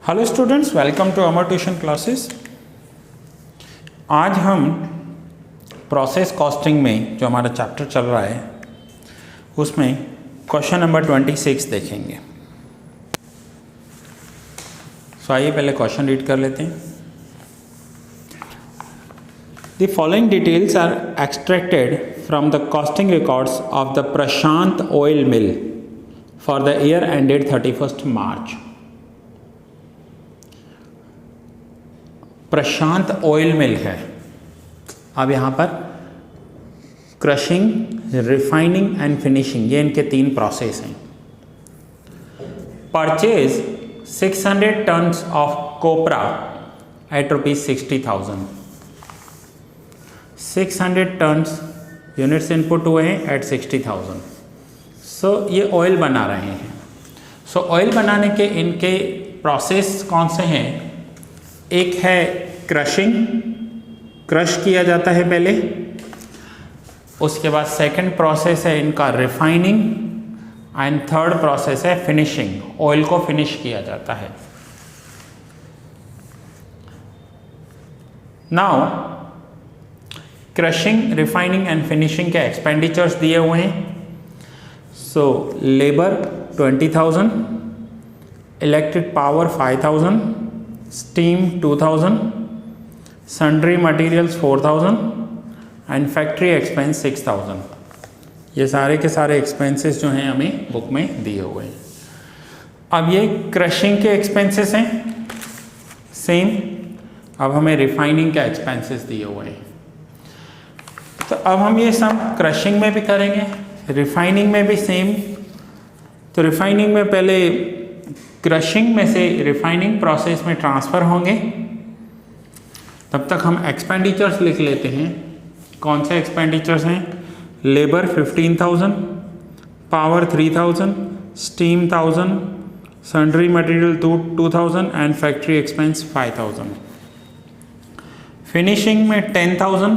Hello students, welcome to Amar tuition classes. आज हम process costing में जो हमारा चैप्टर चल रहा है उसमें क्वेश्चन नंबर 26 देखेंगे। आइए पहले क्वेश्चन रीड कर लेते हैं। The following details are extracted from the costing records of the Prashant oil mill for the year ended 31 March. Prashant oil mill है। अब यहाँ पर क्रशिंग, रिफाइनिंग एंड फिनिशिंग, ये इनके 3 प्रोसेस हैं। Purchase 600 tons of copra at ₹60,000। 600 tons units input हुए हैं eight 60,000। सो ये ऑयल बना रहे हैं। सो ऑयल बनाने के इनके प्रोसेस कौन से हैं? एक है क्रशिंग, क्रश किया जाता है पहले। उसके बाद सेकंड प्रोसेस है इनका रिफाइनिंग एंड थर्ड प्रोसेस है फिनिशिंग, ऑयल को फिनिश किया जाता है। Now crushing, refining and finishing के एक्सपेंडिचर्स दिए हुए हैं। So labour 20,000, electric power 5,000, steam 2,000, sundry materials 4,000 and factory expense 6,000। ये सारे के सारे एक्सपेंसेस जो हैं हमें बुक में दिए हुए हैं। अब ये क्रशिंग के एक्सपेंसेस हैं सेम। अब हमें रिफाइनिंग के एक्सपेंसेस दिए हुए हैं। तो अब हम ये सब क्रशिंग में भी करेंगे, रिफाइनिंग में भी सेम। तो रिफाइनिंग में पहले क्रशिंग में से रिफाइनिंग प्रोसेस में ट्रांसफ़र होंगे। तब तक हम एक्सपेंडिचर्स लिख लेते हैं। कौन से एक्सपेंडिचर्स हैं? Labour 15,000, power 3,000, steam 1,000, sundry material 2,000 and factory expense 5,000। Finishing में 10,000,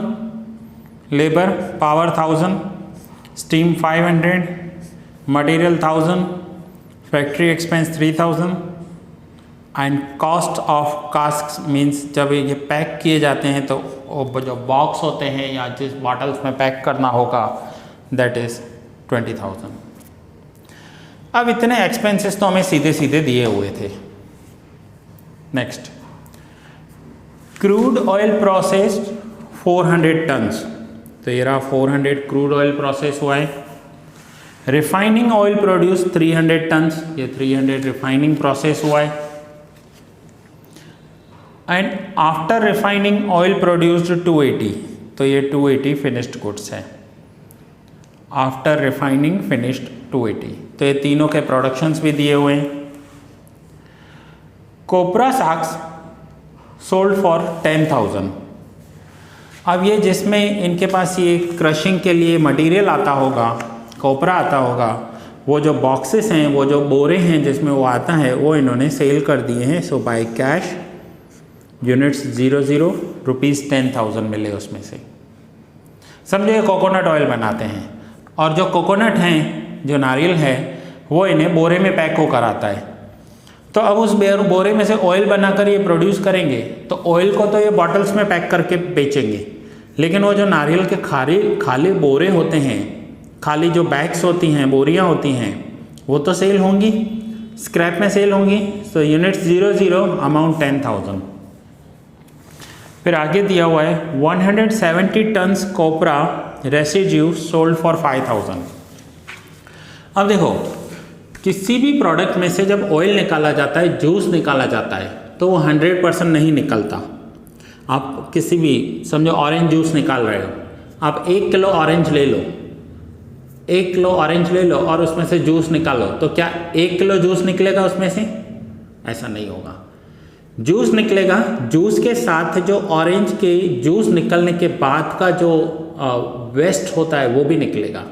labour power 1,000, steam 500, material 1,000, factory expense 3,000 and cost of cask means जब ये पैक किए जाते हैं तो जो बॉक्स होते हैं या जिस बॉटल्स में पैक करना होगा दैट इज़ 20,000। अब इतने एक्सपेंसेस तो हमें सीधे सीधे दिए हुए थे। Next, crude oil processed 400 tons. तो ये रहा 400 क्रूड ऑयल प्रोसेस हुआ है। रिफाइनिंग ऑयल प्रोड्यूस 300 टन्स, ये 300 रिफाइनिंग प्रोसेस हुआ है। And after refining oil produced 280, तो ये 280 फिनिश्ड गुड्स है। आफ्टर रिफाइनिंग फिनिश्ड 280, तो ये तीनों के प्रोडक्शंस भी दिए हुए हैं। कोपरा साक्स सोल्ड फॉर 10,000। अब ये जिसमें इनके पास ये क्रशिंग के लिए मटेरियल आता होगा, कोपरा आता होगा, वो जो बॉक्सेस हैं, वो जो बोरे हैं जिसमें वो आता है, वो इन्होंने सेल कर दिए हैं। सो बाय कैश यूनिट्स 00 ₹10,000 मिले उसमें से। समझिए कोकोनट ऑयल बनाते हैं और जो कोकोनट हैं, जो नारियल है, वो इन्हें बोरे में पैक होकर आता है। तो अब उस बोरे में से ऑयल बनाकर ये प्रोड्यूस करेंगे तो ऑयल को तो ये बॉटल्स में पैक करके बेचेंगे, लेकिन वो जो नारियल के खाली बोरे होते हैं, खाली जो बैग्स होती हैं, बोरियां होती हैं, वो तो सेल होंगी, स्क्रैप में सेल होंगी। So units 00 amount 10,000। फिर आगे दिया हुआ है 170 tons copra residue sold for 5,000। अब देखो, किसी भी प्रोडक्ट में से जब ऑयल निकाला जाता है, जूस निकाला जाता है, तो वो 100% नहीं निकलता। आप किसी भी, समझो ऑरेंज जूस निकाल रहे हो, आप 1 किलो ऑरेंज ले लो, 1 किलो ऑरेंज ले लो और उसमें से जूस निकालो, तो क्या 1 किलो जूस निकलेगा उसमें से? ऐसा नहीं होगा। जूस निकलेगा, जूस के साथ जो ऑरेंज के जूस निकलने के बाद का जो वेस्ट होता है वो भी निकलेगा।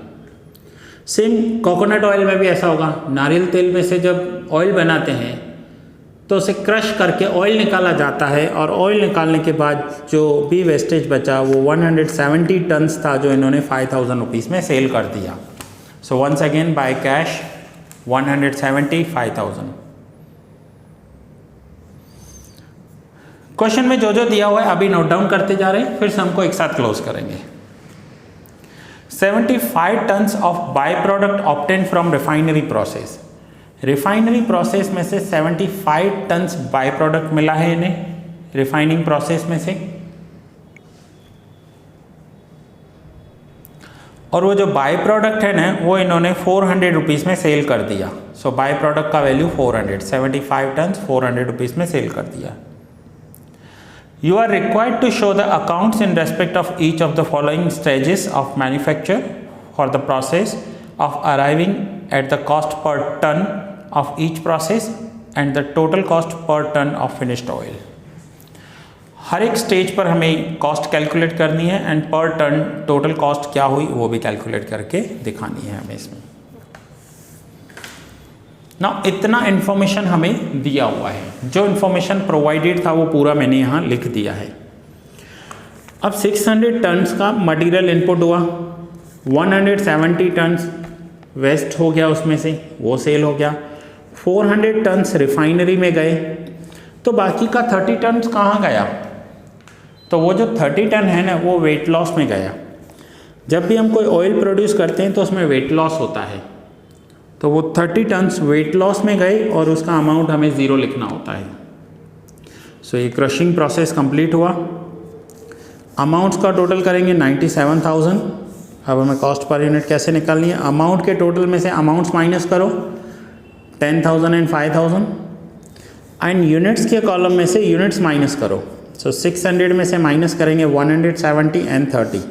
सेम कोकोनट ऑयल में भी ऐसा होगा। नारियल तेल में से जब ऑयल बनाते हैं तो उसे क्रश करके ऑयल निकाला जाता है और ऑयल निकालने के बाद जो भी वेस्टेज बचा वो 170 टन्स था, जो इन्होंने 5,000 रुपीज़ में सेल कर दिया। So once again by cash 170 5,000। Question में जो जो दिया हुआ है अभी नोट डाउन करते जा रहे हैं, फिर से हमको एक साथ क्लोज करेंगे। 75 tons of by product obtain from refinery process. Refinery process में से 75 टन्स बाय प्रोडक्ट मिला है इन्हें रिफाइनिंग प्रोसेस में से, और वो जो बाय प्रोडक्ट है ना वो इन्होंने 400 रुपीज़ में सेल कर दिया। सो बाय प्रोडक्ट का वैल्यू 400, 75 टन्स 400 रुपीज़ में सेल कर दिया। You are required to show the accounts in respect of each of the following stages of manufacture for the process of arriving at the cost per ton of each process and the total cost per ton of finished oil. हर एक stage पर हमें cost calculate करनी है and पर ton total cost क्या हुई वो भी कैलकुलेट करके दिखानी है हमें इसमें। ना इतना इन्फॉर्मेशन हमें दिया हुआ है, जो इन्फॉर्मेशन प्रोवाइडेड था वो पूरा मैंने यहाँ लिख दिया है। अब 600 टन्स का मटेरियल इनपुट हुआ, 170 टन्स वेस्ट हो गया, उसमें से वो सेल हो गया, 400 टन्स रिफाइनरी में गए, तो बाकी का 30 टन्स कहाँ गया? तो वो जो 30 टन है ना वो वेट लॉस में गया। जब भी हम कोई ऑयल प्रोड्यूस करते हैं तो उसमें वेट लॉस होता है, तो वो 30 टन्स वेट लॉस में गए और उसका अमाउंट हमें ज़ीरो लिखना होता है। सो ये क्रशिंग प्रोसेस कंप्लीट हुआ। अमाउंट्स का टोटल करेंगे 97,000। अब हमें कॉस्ट पर यूनिट कैसे निकालनी है? अमाउंट के टोटल में से अमाउंट्स माइनस करो 10,000 एंड 5,000 एंड यूनिट्स के कॉलम में से यूनिट्स माइनस करो। सो 600 में से माइनस करेंगे 170 and 30।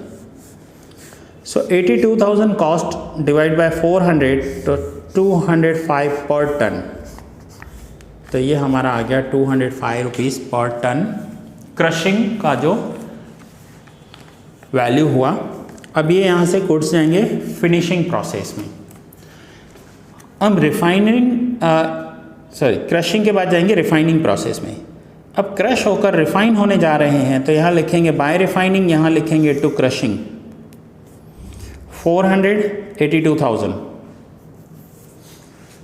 So 82,000 cost divide by 400 तो 205 पर टन, तो ये हमारा आ गया 205 रुपीज़ पर टन क्रशिंग का जो वैल्यू हुआ। अब ये यहाँ से गुड्स जाएंगे फिनिशिंग प्रोसेस में। अब क्रशिंग के बाद जाएंगे रिफाइनिंग प्रोसेस में। अब क्रश होकर रिफाइन होने जा रहे हैं तो यहाँ लिखेंगे बाय रिफाइनिंग, यहाँ लिखेंगे टू क्रशिंग 482,000।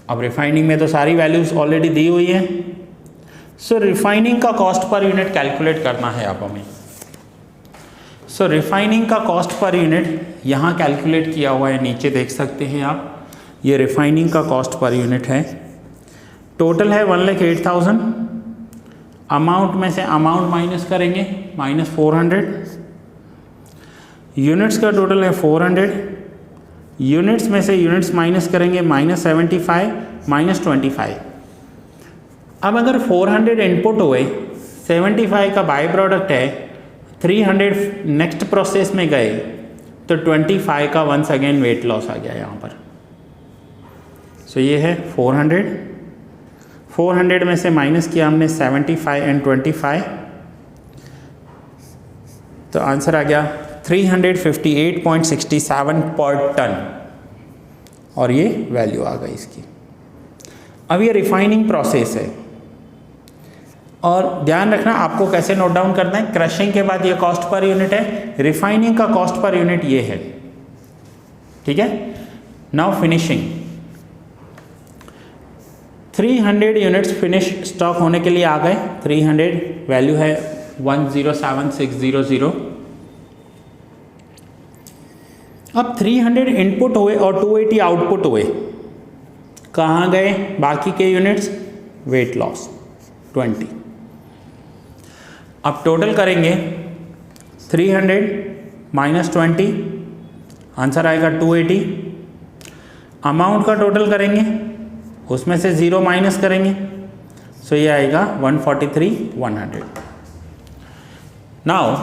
अब रिफाइनिंग में तो सारी वैल्यूज ऑलरेडी दी हुई हैं। सो रिफाइनिंग का कॉस्ट पर यूनिट कैलकुलेट करना है अब हमें। सो रिफाइनिंग का कॉस्ट पर यूनिट यहाँ कैलकुलेट किया हुआ है, नीचे देख सकते हैं आप। ये रिफाइनिंग का कॉस्ट पर यूनिट है। टोटल है 1,08,000। अमाउंट में से अमाउंट माइनस करेंगे -400। यूनिट्स का टोटल है 400। यूनिट्स में से यूनिट्स माइनस करेंगे -75 -25। अब अगर 400 इनपुट हुए, 75 का बाय प्रोडक्ट है, 300 नेक्स्ट प्रोसेस में गए, तो 25 का वंस अगेन वेट लॉस आ गया यहाँ पर। सो ये है 400 में से माइनस किया हमने 75 एंड 25, तो आंसर आ गया 358.67 पर टन, और ये वैल्यू आ गई इसकी। अब ये रिफाइनिंग प्रोसेस है, और ध्यान रखना आपको कैसे नोट डाउन करना है। क्रशिंग के बाद ये कॉस्ट पर यूनिट है, रिफाइनिंग का कॉस्ट पर यूनिट ये है, ठीक है। Now finishing, 300 units finish stock होने के लिए आ गए। 300 वैल्यू है 107600। अब 300 इनपुट हुए और 280 आउटपुट हुए, कहाँ गए बाकी के यूनिट्स? Weight loss 20। अब टोटल करेंगे 300 -20, आंसर आएगा 280। अमाउंट का टोटल करेंगे, उसमें से 0 माइनस करेंगे, सो ये आएगा 143,100। नाउ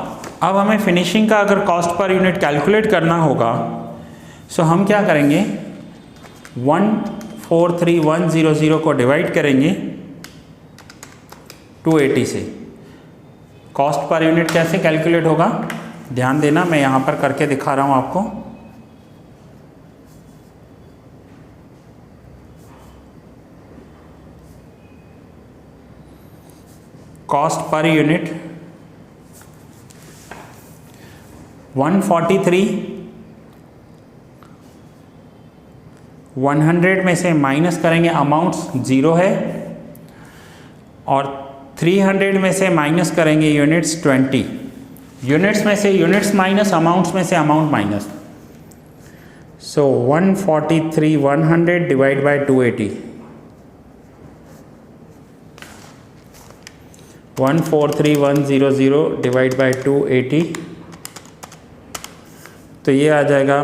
अब हमें फिनिशिंग का अगर कॉस्ट पर यूनिट कैलकुलेट करना होगा, सो हम क्या करेंगे, 143,100 को डिवाइड करेंगे 280 से। कॉस्ट पर यूनिट कैसे कैलकुलेट होगा, ध्यान देना, मैं यहाँ पर करके दिखा रहा हूँ आपको। कॉस्ट पर यूनिट 143, 100 में से माइनस करेंगे, अमाउंट्स 0 है, और 300 में से माइनस करेंगे यूनिट्स 20, यूनिट्स में से यूनिट्स माइनस, अमाउंट्स में से amount minus. So 143,100 divide by 280, 143,100 divide by 280, तो ये आ जाएगा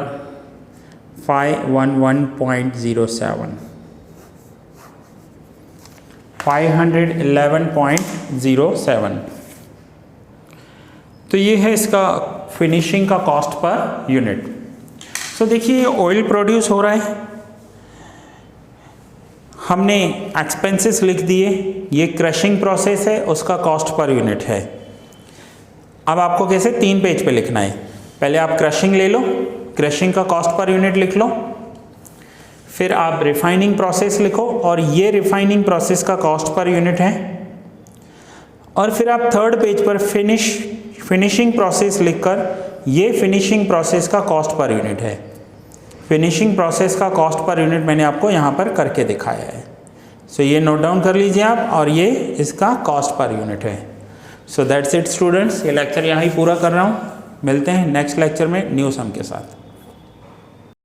511.07, 511.07। तो ये है इसका फिनिशिंग का कॉस्ट पर यूनिट। सो देखिए ऑयल प्रोड्यूस हो रहा है, हमने एक्सपेंसेस लिख दिए, ये क्रशिंग प्रोसेस है, उसका कॉस्ट पर यूनिट है। अब आपको कैसे 3 पेज पे लिखना है, पहले आप क्रशिंग ले लो, क्रशिंग का कॉस्ट पर यूनिट लिख लो, फिर आप रिफाइनिंग प्रोसेस लिखो और ये रिफाइनिंग प्रोसेस का कॉस्ट पर यूनिट है, और फिर आप 3rd पेज पर फिनिशिंग प्रोसेस लिखकर ये फिनिशिंग प्रोसेस का कॉस्ट पर यूनिट है। फिनिशिंग प्रोसेस का कॉस्ट पर यूनिट मैंने आपको यहाँ पर करके दिखाया है। सो ये नोट डाउन कर लीजिए आप, और ये इसका कॉस्ट पर यूनिट है। सो दैट्स इट स्टूडेंट्स, ये लेक्चर यहाँ ही पूरा कर रहा हूँ। मिलते हैं नेक्स्ट लेक्चर में न्यू सम के साथ।